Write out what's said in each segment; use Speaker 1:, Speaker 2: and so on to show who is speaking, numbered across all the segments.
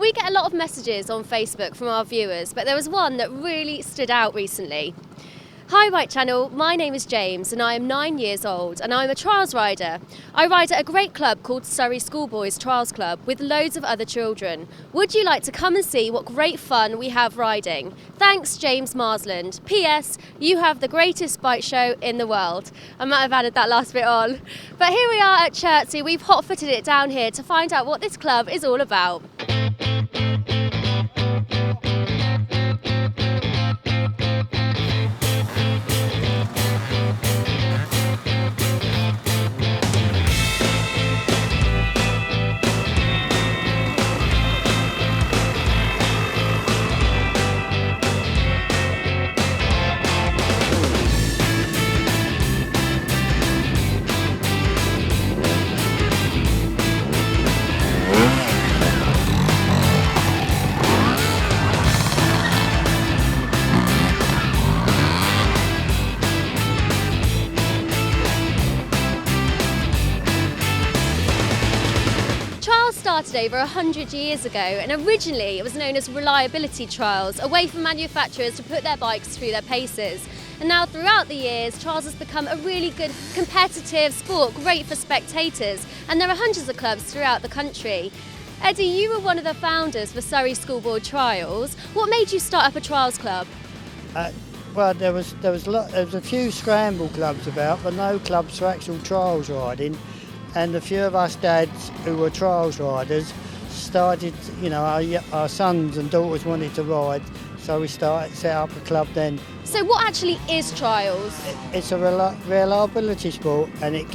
Speaker 1: we get a lot of messages on Facebook from our viewers, but there was one that really stood out recently. Hi Bike Channel, my name is James and I am 9 years old and I'm a trials rider. I ride at a great club called Surrey Schoolboy Trials Club with loads of other children. Would you like to come and see what great fun we have riding? Thanks, James Marsland. P.S. You have the greatest bike show in the world. I might have added that last bit on. But here we are at Chertsey. We've hot-footed it down here to find out what this club is all about. Started over 100 years ago, and originally it was known as reliability trials, a way for manufacturers to put their bikes through their paces. And now throughout the years, trials has become a really good competitive sport, great for spectators, and there are hundreds of clubs throughout the country. Eddie, you were one of the founders for Surrey Schoolboy Trials. What made you start up a trials club?
Speaker 2: Well, there was a few scramble clubs about, but no clubs for actual trials riding. And a few of us dads who were trials riders started, our sons and daughters wanted to ride, so we set up a club then.
Speaker 1: So what actually is trials?
Speaker 2: It's a reliability sport, and it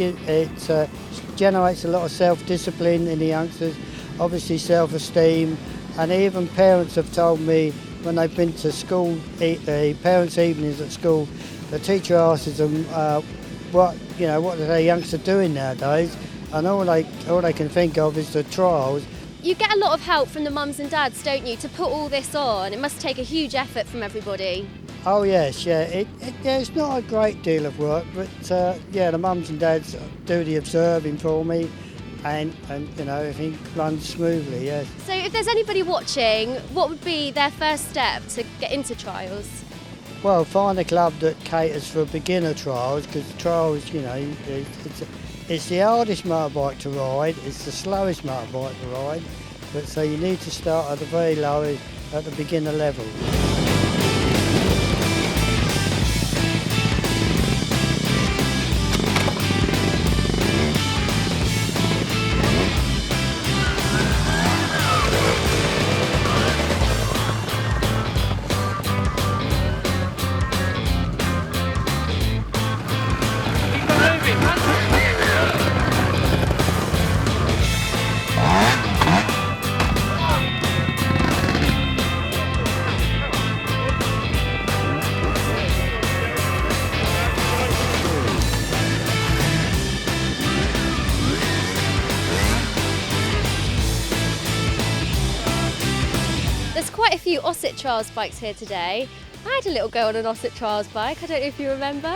Speaker 2: generates a lot of self-discipline in the youngsters, obviously self-esteem, and even parents have told me when they've been to school, the parents' evenings at school, the teacher asks them what are their youngsters doing nowadays, and all they can think of is the trials.
Speaker 1: You get a lot of help from the mums and dads, don't you, to put all this on? It must take a huge effort from everybody.
Speaker 2: Oh yes, yeah. It's not a great deal of work, but the mums and dads do the observing for me, and everything runs smoothly. Yes.
Speaker 1: So if there's anybody watching, what would be their first step to get into trials?
Speaker 2: Well, find a club that caters for beginner trials, because trials, it's the hardest motorbike to ride, it's the slowest motorbike to ride, but so you need to start at the very low, at the beginner level.
Speaker 1: There's quite a few Ossett Trials bikes here today. I had a little go on an Ossett Trials bike, I don't know if you remember.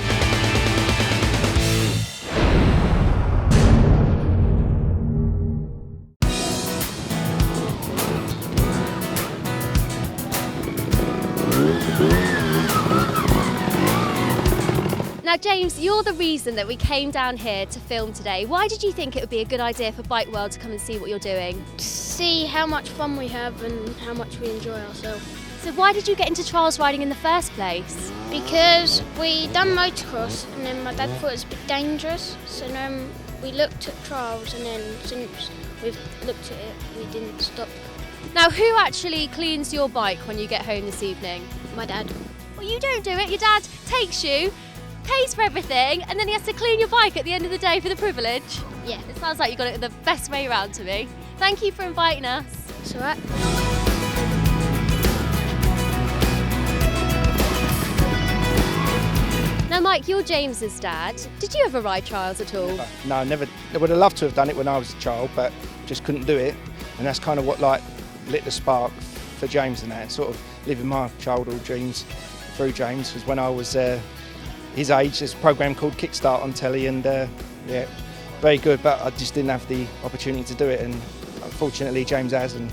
Speaker 1: Now James, you're the reason that we came down here to film today. Why did you think it would be a good idea for Bike World to come and see what you're doing?
Speaker 3: See how much fun we have and how much we enjoy ourselves.
Speaker 1: So why did you get into trials riding in the first place?
Speaker 3: Because we done motocross and then my dad thought it was a bit dangerous, so then we looked at trials, and then since we've looked at it we didn't stop.
Speaker 1: Now who actually cleans your bike when you get home this evening?
Speaker 3: My dad.
Speaker 1: Well, you don't do it, your dad takes you, pays for everything, and then he has to clean your bike at the end of the day for the privilege.
Speaker 3: Yeah.
Speaker 1: It sounds like you got it the best way around to me. Thank you for inviting us.
Speaker 3: It's alright.
Speaker 1: Now Mike, you're James's dad. Did you ever ride trials at all?
Speaker 4: No, never. I would have loved to have done it when I was a child, but just couldn't do it. And that's kind of what lit the spark for James and that, sort of living my childhood dreams through James. Was when I was his age, there's a programme called Kickstart on telly, and yeah, very good, but I just didn't have the opportunity to do it, and unfortunately James has, and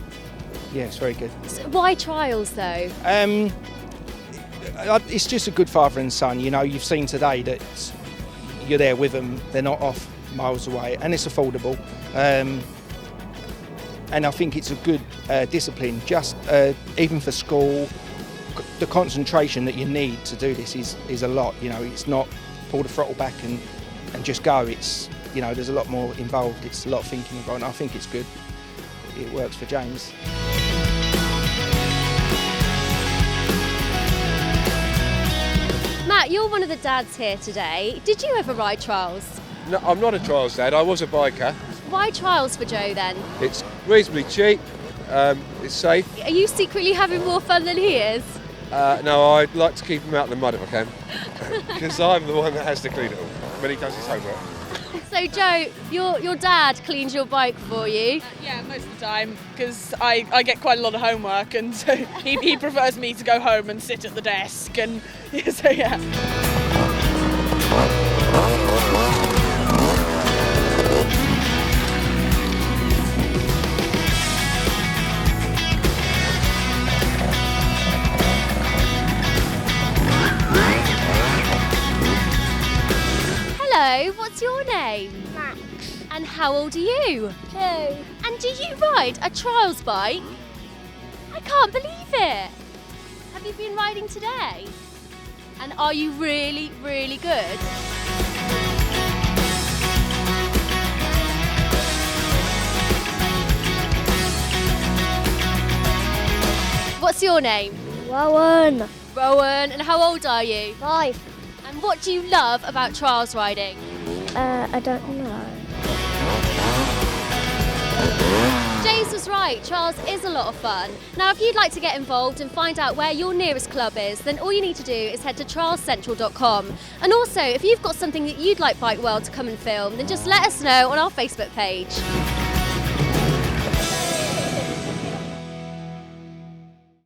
Speaker 4: Yeah, it's very good.
Speaker 1: So why trials though?
Speaker 4: It's just a good father and son. You know, you've seen today that you're there with them. They're not off miles away, and it's affordable. And I think it's a good discipline. Just even for school, the concentration that you need to do this is a lot. You know, it's not pull the throttle back and just go. It's, you know, there's a lot more involved. It's a lot of thinking involved. And I think it's good. It works for James.
Speaker 1: Matt, you're one of the dads here today. Did you ever ride trials?
Speaker 5: No, I'm not a trials dad, I was a biker.
Speaker 1: Why trials for Joe then?
Speaker 5: It's reasonably cheap, it's safe.
Speaker 1: Are you secretly having more fun than he is?
Speaker 5: No, I'd like to keep him out of the mud if I can, because I'm the one that has to clean it all when he does his homework.
Speaker 1: So Joe, your dad cleans your bike for you?
Speaker 6: Yeah, most of the time, because I get quite a lot of homework, and so he prefers me to go home and sit at the desk, and yeah, so yeah.
Speaker 1: Hello, what's your name?
Speaker 3: Max.
Speaker 1: And how old are you?
Speaker 3: 2.
Speaker 1: And do you ride a trials bike? I can't believe it. Have you been riding today? And are you really, really good? What's your name?
Speaker 3: Rowan.
Speaker 1: Rowan. And how old are you?
Speaker 3: 5.
Speaker 1: And what do you love about trials riding?
Speaker 3: I don't know.
Speaker 1: James was right, trials is a lot of fun. Now if you'd like to get involved and find out where your nearest club is, then all you need to do is head to trialscentral.com. And also, if you've got something that you'd like Bike World to come and film, then just let us know on our Facebook page.